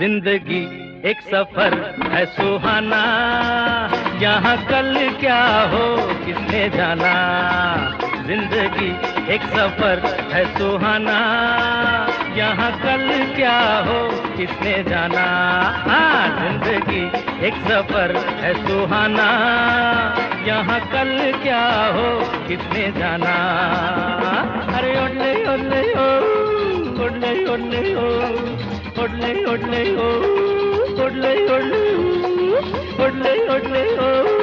जिंदगी एक सफर है सुहाना, यहाँ कल क्या हो किसने जाना। जिंदगी एक सफर है सुहाना, यहाँ कल क्या हो किसने जाना। हाँ, जिंदगी एक सफर है सुहाना, यहाँ कल क्या हो किसने जाना। अरे ओडले ओडले ओ, ओडले ओडले ओ, ओडले ओडले ओ, ओडले ओडले ओ, ओडले ओडले ओ।